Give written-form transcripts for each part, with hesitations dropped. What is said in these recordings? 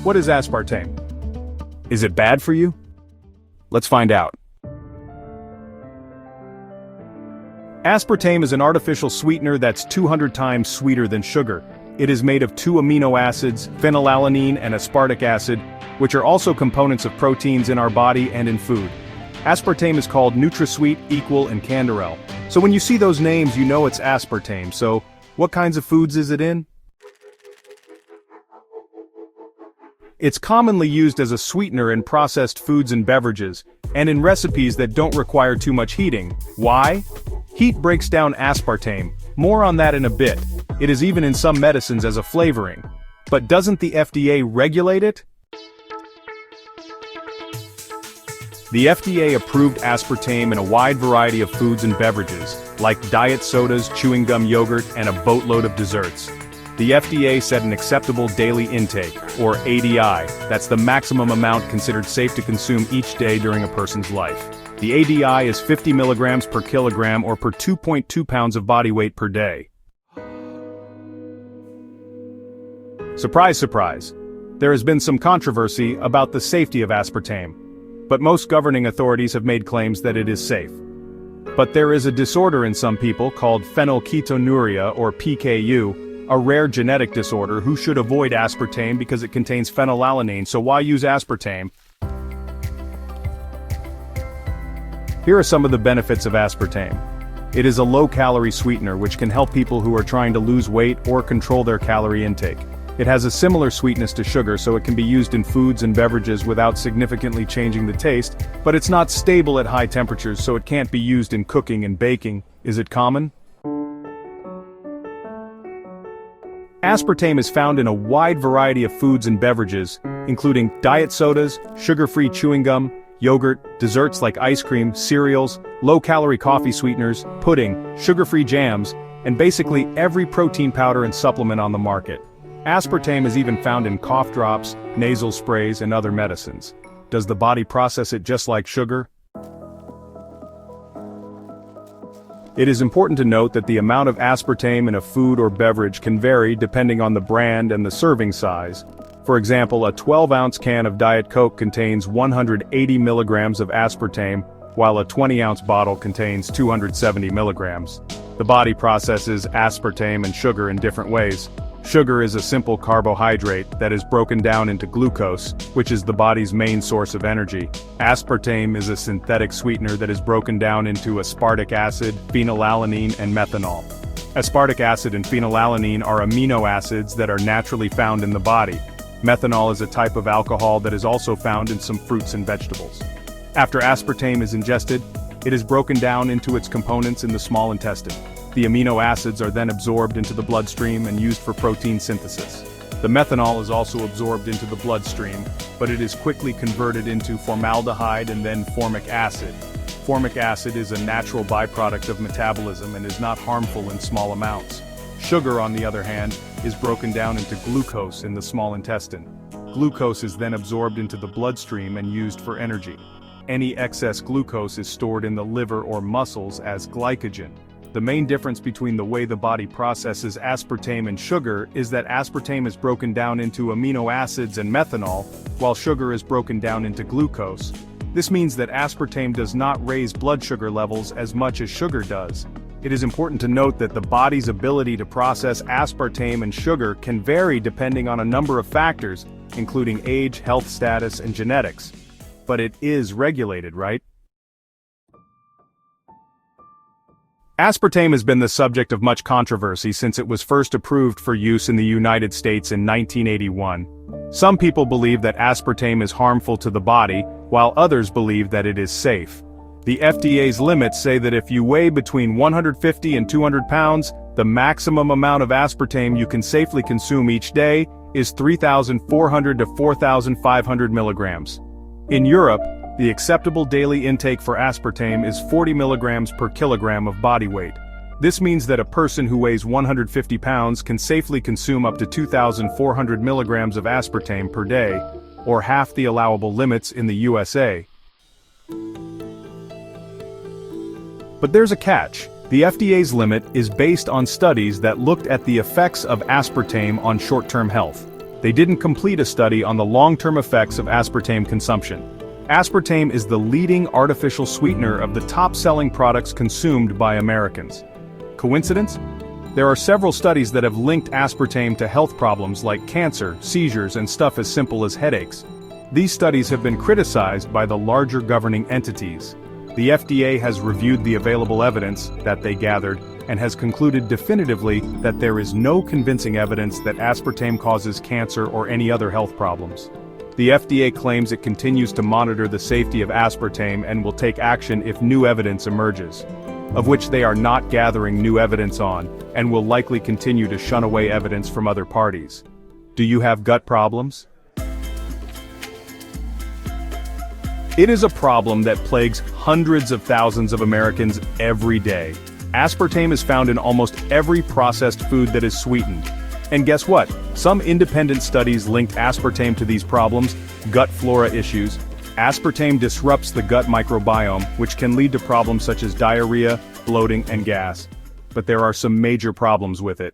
What is aspartame? Is it bad for you? Let's find out. Aspartame is an artificial sweetener that's 200 times sweeter than sugar. It is made of 2 amino acids, phenylalanine and aspartic acid, which are also components of proteins in our body and in food. Aspartame is called NutraSweet, Equal, and Canderel. So when you see those names, you know it's aspartame. So, what kinds of foods is it in? It's commonly used as a sweetener in processed foods and beverages, and in recipes that don't require too much heating. Why? Heat breaks down aspartame. More on that in a bit. It is even in some medicines as a flavoring. But doesn't the FDA regulate it? The FDA approved aspartame in a wide variety of foods and beverages, like diet sodas, chewing gum yogurt, and a boatload of desserts. The FDA set an acceptable daily intake, or ADI, that's the maximum amount considered safe to consume each day during a person's life. The ADI is 50 milligrams per kilogram or per 2.2 pounds of body weight per day. Surprise, surprise. There has been some controversy about the safety of aspartame, but most governing authorities have made claims that it is safe. But there is a disorder in some people called phenylketonuria or PKU, a rare genetic disorder who should avoid aspartame because it contains phenylalanine, so why use aspartame? Here are some of the benefits of aspartame. It is a low-calorie sweetener which can help people who are trying to lose weight or control their calorie intake. It has a similar sweetness to sugar, so it can be used in foods and beverages without significantly changing the taste, but it's not stable at high temperatures, so it can't be used in cooking and baking. Is it common? Aspartame is found in a wide variety of foods and beverages, including diet sodas, sugar-free chewing gum, yogurt, desserts like ice cream, cereals, low-calorie coffee sweeteners, pudding, sugar-free jams, and basically every protein powder and supplement on the market. Aspartame is even found in cough drops, nasal sprays, and other medicines. Does the body process it just like sugar? It is important to note that the amount of aspartame in a food or beverage can vary depending on the brand and the serving size. For example, a 12-ounce can of Diet Coke contains 180 milligrams of aspartame, while a 20-ounce bottle contains 270 milligrams. The body processes aspartame and sugar in different ways. Sugar is a simple carbohydrate that is broken down into glucose, which is the body's main source of energy. Aspartame is a synthetic sweetener that is broken down into aspartic acid, phenylalanine, and methanol. Aspartic acid and phenylalanine are amino acids that are naturally found in the body. Methanol is a type of alcohol that is also found in some fruits and vegetables. After aspartame is ingested, it is broken down into its components in the small intestine. The amino acids are then absorbed into the bloodstream and used for protein synthesis. The methanol is also absorbed into the bloodstream, but it is quickly converted into formaldehyde and then formic acid. Formic acid is a natural byproduct of metabolism and is not harmful in small amounts. Sugar, on the other hand, is broken down into glucose in the small intestine. Glucose is then absorbed into the bloodstream and used for energy. Any excess glucose is stored in the liver or muscles as glycogen. The main difference between the way the body processes aspartame and sugar is that aspartame is broken down into amino acids and methanol, while sugar is broken down into glucose. This means that aspartame does not raise blood sugar levels as much as sugar does. It is important to note that the body's ability to process aspartame and sugar can vary depending on a number of factors, including age, health status, and genetics. But it is regulated, right? Aspartame has been the subject of much controversy since it was first approved for use in the United States in 1981. Some people believe that aspartame is harmful to the body, while others believe that it is safe. The FDA's limits say that if you weigh between 150 and 200 pounds, the maximum amount of aspartame you can safely consume each day is 3,400 to 4,500 milligrams. In Europe, the acceptable daily intake for aspartame is 40 milligrams per kilogram of body weight. This means that a person who weighs 150 pounds can safely consume up to 2,400 milligrams of aspartame per day, or half the allowable limits in the USA. But there's a catch. The FDA's limit is based on studies that looked at the effects of aspartame on short-term health. They didn't complete a study on the long-term effects of aspartame consumption. Aspartame is the leading artificial sweetener of the top-selling products consumed by Americans. Coincidence? There are several studies that have linked aspartame to health problems like cancer, seizures, and stuff as simple as headaches. These studies have been criticized by the larger governing entities. The FDA has reviewed the available evidence that they gathered and has concluded definitively that there is no convincing evidence that aspartame causes cancer or any other health problems. The FDA claims it continues to monitor the safety of aspartame and will take action if new evidence emerges, of which they are not gathering new evidence on, and will likely continue to shun away evidence from other parties. Do you have gut problems? It is a problem that plagues hundreds of thousands of Americans every day. Aspartame is found in almost every processed food that is sweetened. And guess what? Some independent studies linked aspartame to these problems, gut flora issues. Aspartame disrupts the gut microbiome, which can lead to problems such as diarrhea, bloating, and gas. But there are some major problems with it.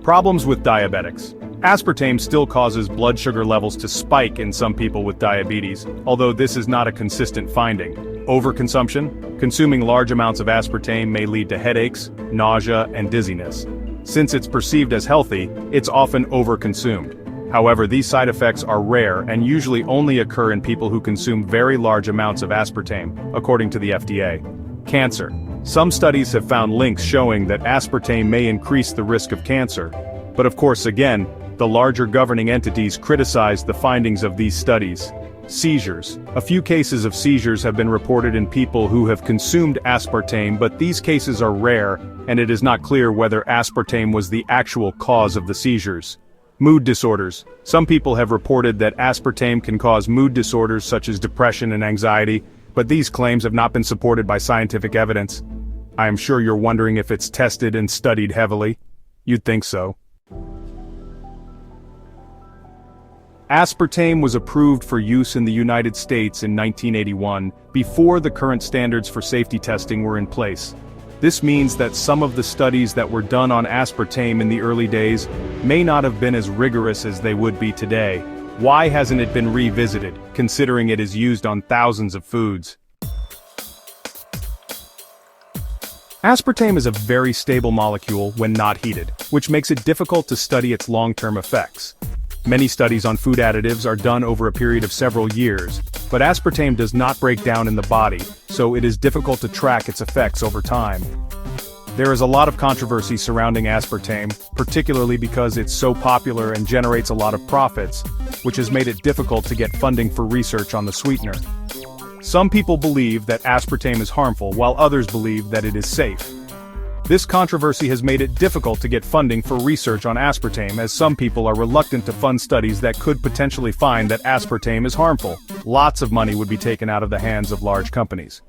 Problems with diabetics. Aspartame still causes blood sugar levels to spike in some people with diabetes, although this is not a consistent finding. Overconsumption. Consuming large amounts of aspartame may lead to headaches, nausea, and dizziness. Since it's perceived as healthy, it's often overconsumed. However, these side effects are rare and usually only occur in people who consume very large amounts of aspartame, according to the FDA. Cancer. Some studies have found links showing that aspartame may increase the risk of cancer. But of course, again, the larger governing entities criticize the findings of these studies. Seizures. A few cases of seizures have been reported in people who have consumed aspartame, but these cases are rare, and it is not clear whether aspartame was the actual cause of the seizures. Mood disorders. Some people have reported that aspartame can cause mood disorders such as depression and anxiety, but these claims have not been supported by scientific evidence. I am sure you're wondering if it's tested and studied heavily. You'd think so. Aspartame was approved for use in the United States in 1981, before the current standards for safety testing were in place. This means that some of the studies that were done on aspartame in the early days may not have been as rigorous as they would be today. Why hasn't it been revisited, considering it is used on thousands of foods? Aspartame is a very stable molecule when not heated, which makes it difficult to study its long-term effects. Many studies on food additives are done over a period of several years, but aspartame does not break down in the body, so it is difficult to track its effects over time. There is a lot of controversy surrounding aspartame, particularly because it's so popular and generates a lot of profits, which has made it difficult to get funding for research on the sweetener. Some people believe that aspartame is harmful, while others believe that it is safe. This controversy has made it difficult to get funding for research on aspartame, as some people are reluctant to fund studies that could potentially find that aspartame is harmful. Lots of money would be taken out of the hands of large companies.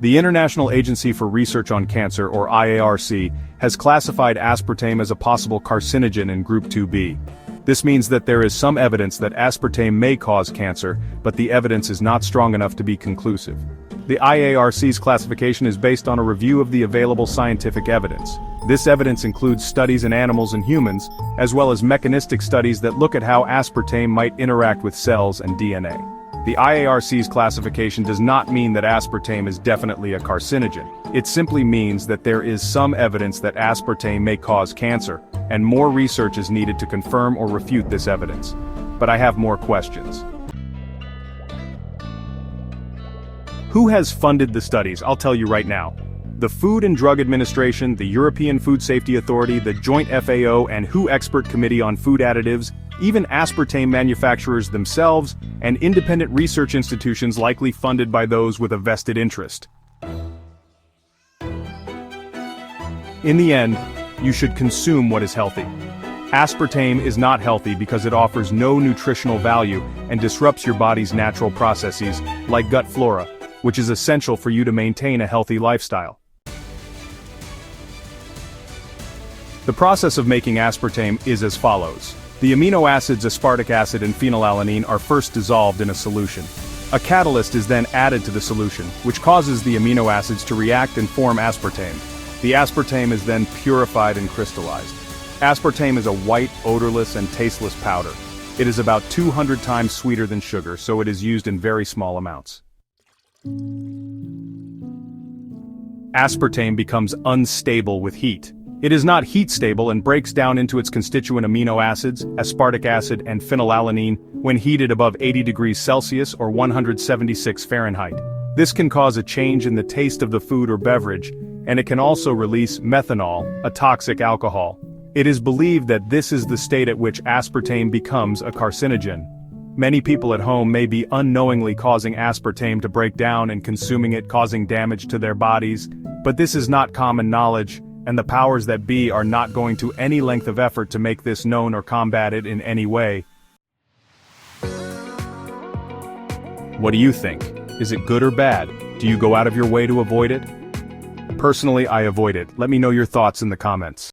The International Agency for Research on Cancer, or IARC, has classified aspartame as a possible carcinogen in Group 2B. This means that there is some evidence that aspartame may cause cancer, but the evidence is not strong enough to be conclusive. The IARC's classification is based on a review of the available scientific evidence. This evidence includes studies in animals and humans, as well as mechanistic studies that look at how aspartame might interact with cells and DNA. The IARC's classification does not mean that aspartame is definitely a carcinogen. It simply means that there is some evidence that aspartame may cause cancer, and more research is needed to confirm or refute this evidence. But I have more questions. Who has funded the studies? I'll tell you right now. The Food and Drug Administration, the European Food Safety Authority, the Joint FAO and WHO Expert Committee on Food Additives, even aspartame manufacturers themselves, and independent research institutions likely funded by those with a vested interest. In the end, you should consume what is healthy. Aspartame is not healthy because it offers no nutritional value and disrupts your body's natural processes, like gut flora, which is essential for you to maintain a healthy lifestyle. The process of making aspartame is as follows. The amino acids aspartic acid and phenylalanine are first dissolved in a solution. A catalyst is then added to the solution, which causes the amino acids to react and form aspartame. The aspartame is then purified and crystallized. Aspartame is a white, odorless, and tasteless powder. It is about 200 times sweeter than sugar, so it is used in very small amounts. Aspartame becomes unstable with heat. It is not heat stable and breaks down into its constituent amino acids, aspartic acid and phenylalanine, when heated above 80 degrees Celsius or 176 Fahrenheit. This can cause a change in the taste of the food or beverage, and it can also release methanol, a toxic alcohol. It is believed that this is the state at which aspartame becomes a carcinogen. Many people at home may be unknowingly causing aspartame to break down and consuming it, causing damage to their bodies, but this is not common knowledge, and the powers that be are not going to any length of effort to make this known or combat it in any way. What do you think? Is it good or bad? Do you go out of your way to avoid it? Personally, I avoid it. Let me know your thoughts in the comments.